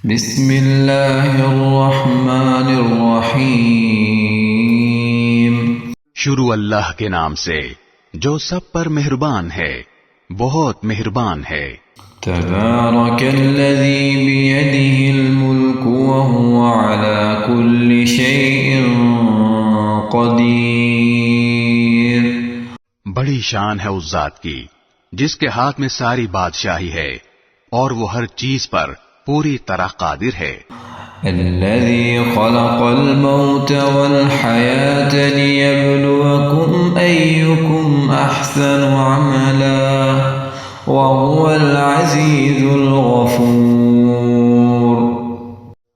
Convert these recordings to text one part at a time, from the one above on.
بسم اللہ الرحمن الرحیم۔ شروع اللہ کے نام سے جو سب پر مہربان ہے، بہت مہربان ہے۔ تبارک الذی بیدہ الملک وہو علی کل شیء قدیر۔ بڑی شان ہے اس ذات کی جس کے ہاتھ میں ساری بادشاہی ہے اور وہ ہر چیز پر پوری طرح قادر ہے۔ الذي خلق الموت والحياة ليبلوكم أيكم أحسن عملا وهو العزيز الغفور۔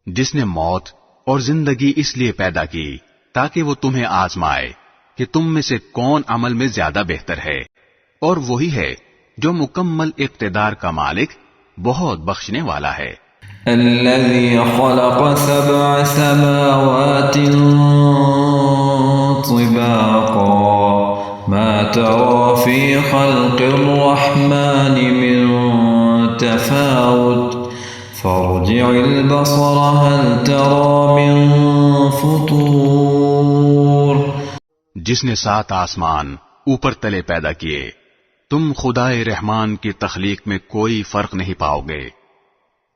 جس نے موت اور زندگی اس لیے پیدا کی تاکہ وہ تمہیں آزمائے کہ تم میں سے کون عمل میں زیادہ بہتر ہے، اور وہی ہے جو مکمل اقتدار کا مالک، بہت بخشنے والا ہے۔ الذي خلق 7 سماوات طباقا ما ترى في خلق الرحمن من تفاوت فارجع البصر هل ترى من فطور۔ جس نے 7 آسمان اوپر تلے پیدا کیے، تم خدائے رحمان کی تخلیق میں کوئی فرق نہیں پاؤ گے۔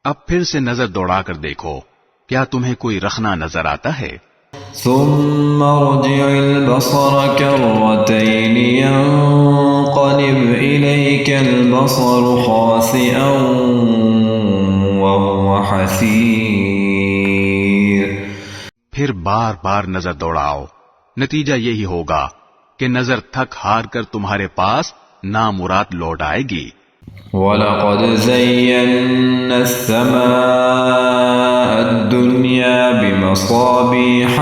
اب پھر سے نظر دوڑا کر دیکھو، کیا تمہیں کوئی رخنا نظر آتا ہے؟ ثم ارجع البصر كرتين ينقلب إليك البصر خاسئا وهو حسير۔ پھر بار بار نظر دوڑاؤ، نتیجہ یہی ہوگا کہ نظر تھک ہار کر تمہارے پاس نامراد لوٹ آئے گی۔ وَلَقَدْ زَيَّنَّا السَّمَاءَ الدُّنْيَا بِمَصَابِيحَ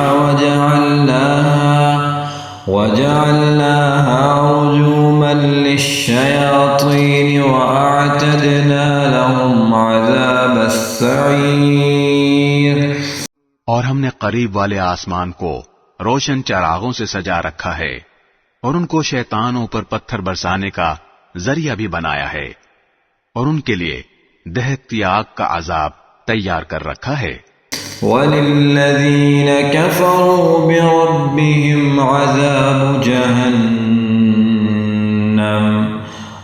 وَجَعَلْنَاهَا رُجُومًا لِلشَّيَاطِينِ وَأَعْتَدْنَا لَهُمْ عَذَابَ السَّعِيرِ۔ اور ہم نے قریب والے آسمان کو روشن چراغوں سے سجا رکھا ہے، اور ان کو شیطانوں پر پتھر برسانے کا ذریعہ بھی بنایا ہے، اور ان کے لیے دہکتی آگ کا عذاب تیار کر رکھا ہے۔ وَلِلَّذِينَ كَفَرُوا بِرَبِّهِمْ عَذَابُ جَهَنَّمَ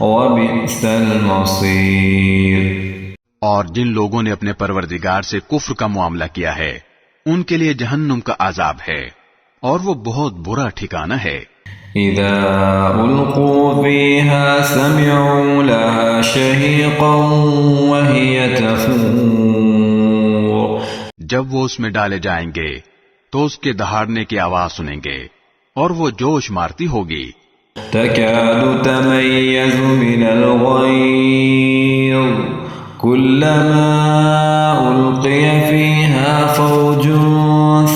وَبِئْسَ الْمَصِيرُ۔ اور جن لوگوں نے اپنے پروردگار سے کفر کا معاملہ کیا ہے، ان کے لیے جہنم کا عذاب ہے، اور وہ بہت برا ٹھکانہ ہے۔ اذا القوا فيها سمعوا لها شهيقا وهي تفور۔ جب وہ اس میں ڈالے جائیں گے تو اس کے دہاڑنے کی آواز سنیں گے، اور وہ جوش مارتی ہوگی۔ تكاد تميز من الغيظ كلما ألقي فيها فوج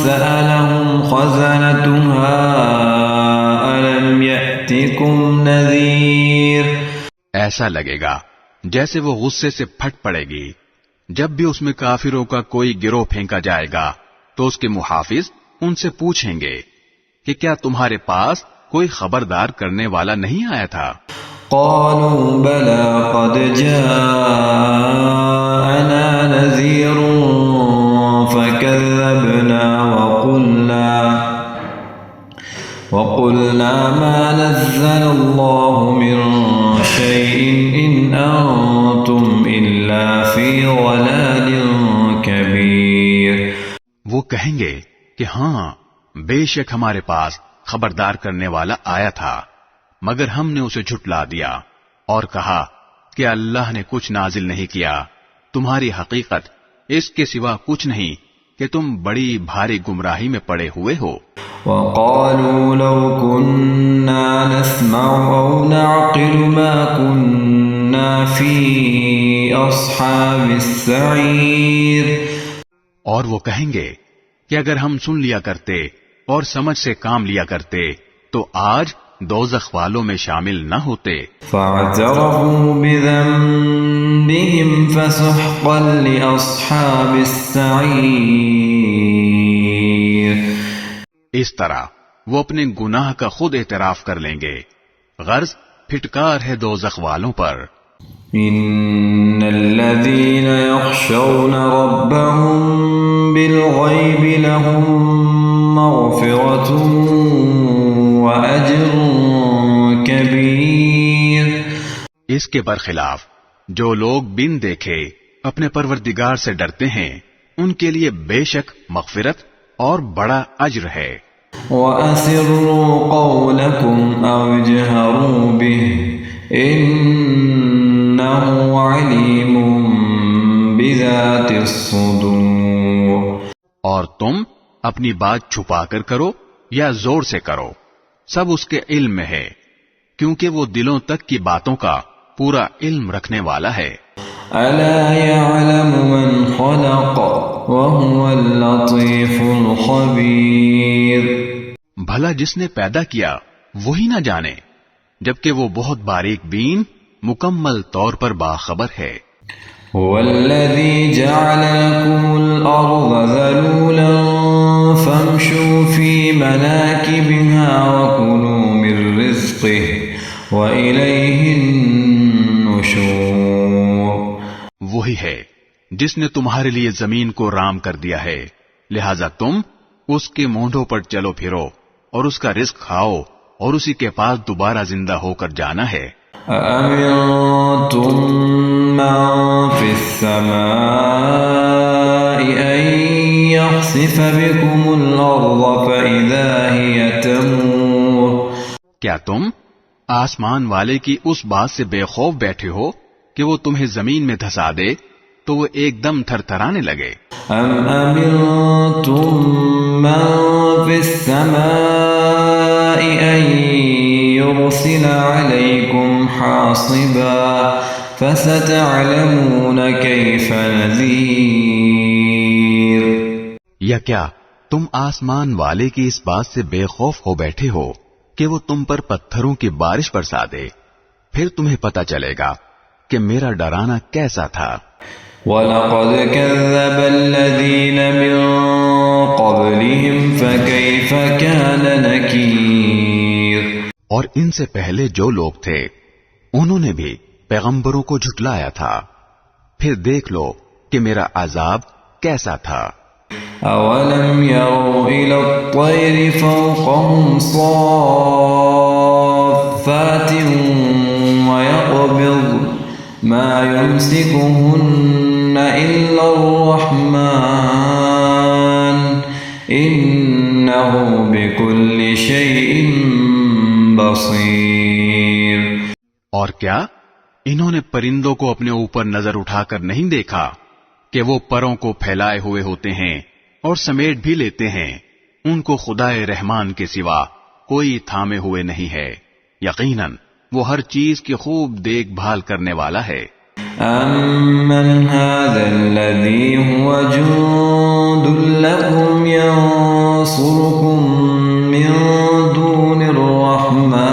سألهم خزنتها نذیر۔ ایسا لگے گا جیسے وہ غصے سے پھٹ پڑے گی۔ جب بھی اس میں کافروں کا کوئی گروہ پھینکا جائے گا تو اس کے محافظ ان سے پوچھیں گے کہ کیا تمہارے پاس کوئی خبردار کرنے والا نہیں آیا تھا؟ قالوا بلى قد جاءنا نذير فكذبنا وقلنا ما نزل الله من شيء إن أنتم إلا في ضلال كبير۔ وہ کہیں گے کہ ہاں، بے شک ہمارے پاس خبردار کرنے والا آیا تھا، مگر ہم نے اسے جھٹلا دیا اور کہا کہ اللہ نے کچھ نازل نہیں کیا، تمہاری حقیقت اس کے سوا کچھ نہیں کہ تم بڑی بھاری گمراہی میں پڑے ہوئے ہو۔ وقالوا لو كنا نسمع أو نعقل ما كنا في أصحاب السعير۔ اور وہ کہیں گے کہ اگر ہم سن لیا کرتے اور سمجھ سے کام لیا کرتے تو آج دوزخ والوں میں شامل نہ ہوتے۔ فاعترفوا بذنبهم فسحقا لأصحاب السعير۔ اس طرح وہ اپنے گناہ کا خود اعتراف کر لیں گے، غرض پھٹکار ہے دوزخ والوں پر۔ إن الذين يخشون ربهم بالغيب لهم مغفرة وأجر كبير. اس کے برخلاف جو لوگ بن دیکھے اپنے پروردگار سے ڈرتے ہیں ان کے لیے بے شک مغفرت اور بڑا اجر ہے. وَأَسِرُّوا قَوْلَكُمْ أَوْ اجْهَرُوا بِهِ إِنَّهُ عَلِيمٌ بِذَاتِ الصُّدُورِ. اور تم اپنی بات چھپا کر کرو یا زور سے کرو، سب اس کے علم میں ہے، کیونکہ وہ دلوں تک کی باتوں کا پورا علم رکھنے والا ہے. أَلَا يَعْلَمُ مَنْ خَلَقَ وَهُوَ اللَّطِيفُ الْخَبِيرُ. بھلا جس نے پیدا کیا وہی نہ جانے، جبکہ وہ بہت باریک بین مکمل طور پر باخبر ہے. هُوَ الَّذِي جَعَلَ لَكُمُ الْأَرْضَ ذَلُولًا فَامْشُوا فِي مَنَاكِبِهَا وَكُلُوا مِنْ رِزْقِهِ وَإِلَيْهِ النُّشُورُ. وہی ہے جس نے تمہارے لیے زمین کو رام کر دیا ہے، لہذا تم اس کے مونڈوں پر چلو پھرو اور اس کا رزق کھاؤ اور اسی کے پاس دوبارہ زندہ ہو کر جانا ہے. أَأَمِنْتُمْ مَنْ فِي السَّمَاءِ أَنْ يَخْسِفَ بِكُمُ الْأَرْضَ فَإِذَا هِيَ تَمُورُ. کیا تم آسمان والے کی اس بات سے بے خوف بیٹھے ہو کہ وہ تمہیں زمین میں دھسا دے تو وہ ایک دم تھر تھرانے لگے؟ أَمْ أَمِنْتُمْ مَنْ فِي السَّمَاءِ أَنْ يُرْسِلَ عَلَيْكُمْ حَاصِبًا فَسَتَعْلَمُونَ كَيْفَ نَذِيرٌ. یا کیا تم آسمان والے کی اس بات سے بے خوف ہو بیٹھے ہو کہ وہ تم پر پتھروں کی بارش برسا دے؟ پھر تمہیں پتہ چلے گا کہ میرا ڈرانا کیسا تھا. وَلَقَدْ كَذَّبَ الَّذِينَ مِن قَبْلِهِمْ فَكَيْفَ كَانَ نَكِيرٌ. اور ان سے پہلے جو لوگ تھے انہوں نے بھی پیغمبروں کو جھٹلایا تھا، پھر دیکھ لو کہ میرا عذاب کیسا تھا. أَوَلَمْ يَرَوْا إِلَى الطَّيْرِ فَوْقَهُمْ صَافَّاتٍ وَيَقْبِضْنَ مَا يُمْسِكُهُنَّ إِلَّا الرَّحْمَنُ إِنَّهُ بِكُلِّ شَيْءٍ بَصِيرٌ. اور کیا انہوں نے پرندوں کو اپنے اوپر نظر اٹھا کر نہیں دیکھا کہ وہ پروں کو پھیلائے ہوئے ہوتے ہیں اور سمیٹ بھی لیتے ہیں، ان کو خدائے رحمان کے سوا کوئی تھامے ہوئے نہیں ہے، یقیناً وہ ہر چیز کی خوب دیکھ بھال کرنے والا ہے. أَمَّنْ هَذَا الَّذِي هُوَ جُندٌ لَكُمْ يَنصُرُكُم مِّن دُونِ الرَّحْمَنِ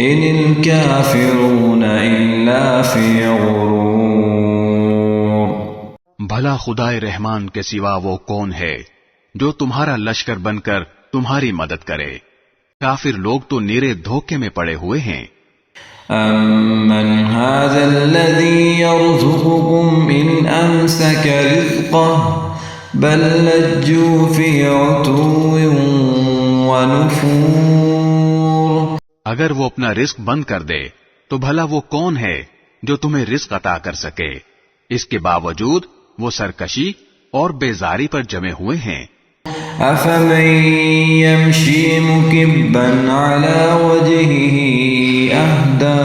إِنِ الْكَافِرُونَ إِلَّا فِي غُرُورٍ. بھلا خدائے رحمان کے سوا وہ کون ہے جو تمہارا لشکر بن کر تمہاری مدد کرے؟ کافر لوگ تو نیرے دھوکے میں پڑے ہوئے ہیں. أَمَّنْ هَذَا الَّذِي يَرْزُقُكُمْ إِنْ أَمْسَكَ رِزْقَهُ بَلْ لَجُّوا فِي عُتُوٍّ وَنُفُورٍ. اگر وہ اپنا رزق بند کر دے تو بھلا وہ کون ہے جو تمہیں رزق عطا کر سکے؟ اس کے باوجود وہ سرکشی اور بیزاری پر جمے ہوئے ہیں. أَفَمَن يَمْشِي مُكِبًّا عَلَى وَجْهِهِ أَهْدَىٰ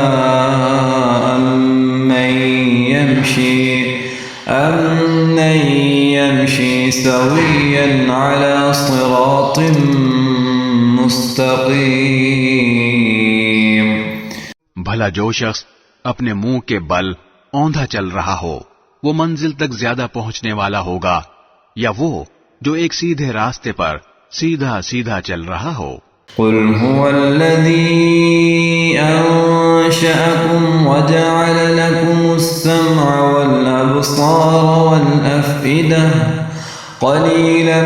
أَمَّن يَمْشِي سَوِيًّا عَلَى صِرَاطٍ مُسْتَقِيمٍ. بھلا جو شخص اپنے منہ کے بل اوندھا چل رہا ہو وہ منزل تک زیادہ پہنچنے والا ہوگا یا وہ جو ایک سیدھے راستے پر سیدھا سیدھا چل رہا ہو؟ قُلْ هُوَ الَّذِي أَنشَأَكُمْ وَجَعَلَ لَكُمُ السَّمْعَ وَالْأَبْصَارَ وَالْأَفْئِدَةَ قَلِيلًا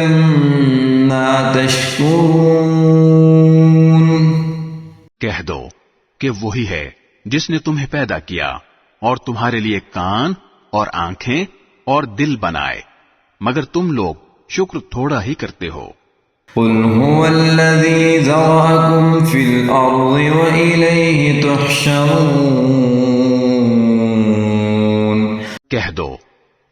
مَا تَشْكُرُونَ. کہہ دو کہ وہی ہے جس نے تمہیں پیدا کیا اور تمہارے لیے کان اور آنکھیں اور دل بنائے، مگر تم لوگ شکر تھوڑا ہی کرتے ہو۔ قل هو الذي ذرأكم في الأرض وإليه تحشرون۔ کہہ دو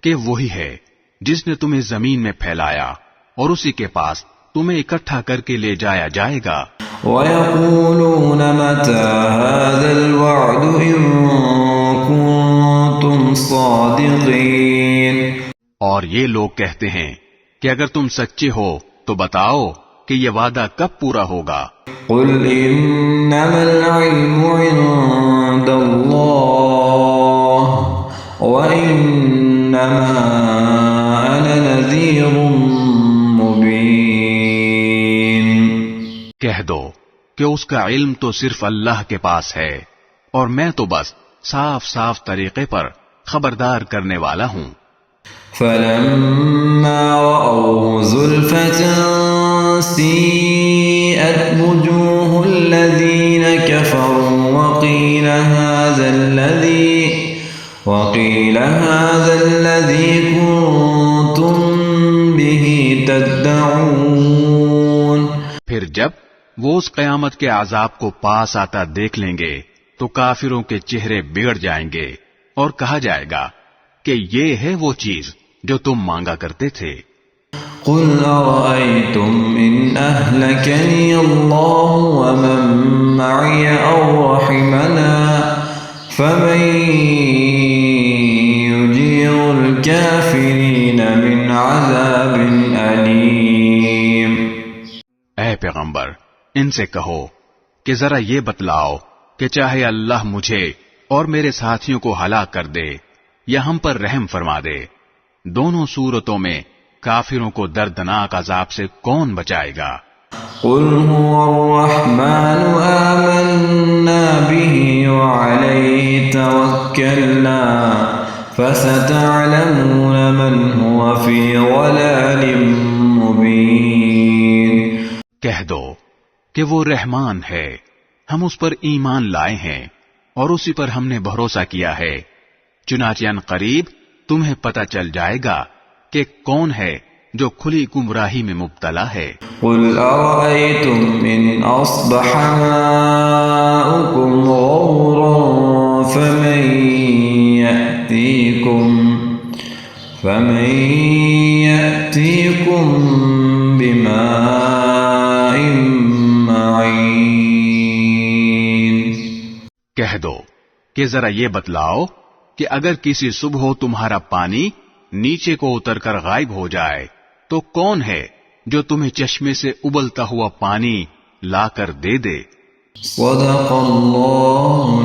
کہ وہی ہے جس نے تمہیں زمین میں پھیلایا اور اسی کے پاس تمہیں اکٹھا کر کے لے جایا جائے گا۔ وَيَقُولُونَ مَتَى هَذَا الْوَعْدُ إِن كُنتُمْ صَادِقِينَ۔ اور یہ لوگ کہتے ہیں کہ اگر تم سچے ہو تو بتاؤ کہ یہ وعدہ کب پورا ہوگا۔ قُلْ إِنَّمَا الْعِلْمُ عِندَ اللَّهِ وَإِنَّمَا أَنَا نَذِيرٌ مُبِينٌ۔ کہہ دو کہ اس کا علم تو صرف اللہ کے پاس ہے اور میں تو بس صاف صاف طریقے پر خبردار کرنے والا ہوں۔ فَلَمَّا رَأَوْهُ زُلْفَةً سِيئَتْ وُجُوهُ الَّذِينَ كَفَرُوا وَقِيلَ هَذَا الَّذِي كُنتُم بِهِ تَدَّعُونَ۔ پھر جب وہ اس قیامت کے عذاب کو پاس آتا دیکھ لیں گے تو کافروں کے چہرے بگڑ جائیں گے اور کہا جائے گا کہ یہ ہے وہ چیز جو تم مانگا کرتے تھے۔ قُلْ أَرَأَيْتُمْ إِنْ أَهْلَكَنِيَ اللَّهُ وَمَن مَّعِيَ أَوْ رَحِمَنَا فَمَن يُجِيرُ الْكَافِرِينَ مِنْ عَذَابٍ أَلِيمٍ۔ اے پیغمبر، ان سے کہو کہ ذرا یہ بتلاؤ کہ چاہے اللہ مجھے اور میرے ساتھیوں کو ہلاک کر دے یا ہم پر رحم فرما دے، دونوں صورتوں میں کافروں کو دردناک عذاب سے کون بچائے گا؟ قُلْ هُوَ الرَّحْمَنُ آمَنَّا بِهِ وَعَلَيْهِ تَوَكَّلْنَا فَسَتَعْلَمُونَ مَنْ هُوَ فِي ضَلَالٍ مُبِينٍ۔ کہہ دو کہ وہ رحمان ہے، ہم اس پر ایمان لائے ہیں اور اسی پر ہم نے بھروسہ کیا ہے، چنانچہ ان قریب تمہیں پتہ چل جائے گا کہ کون ہے جو کھلی گمراہی میں مبتلا ہے۔ قُلْ أَرَأَيْتُمْ إِنْ أَصْبَحَ مَاؤُكُمْ غَوْرًا فَمَن يَأْتِيكُم بِمَاءٍ مَّعِينٍ۔ کہہ دو کہ ذرا یہ بتلاؤ کہ اگر کسی صبح تمہارا پانی نیچے کو اتر کر غائب ہو جائے تو کون ہے جو تمہیں چشمے سے ابلتا ہوا پانی لا کر دے دے۔ صدق اللہ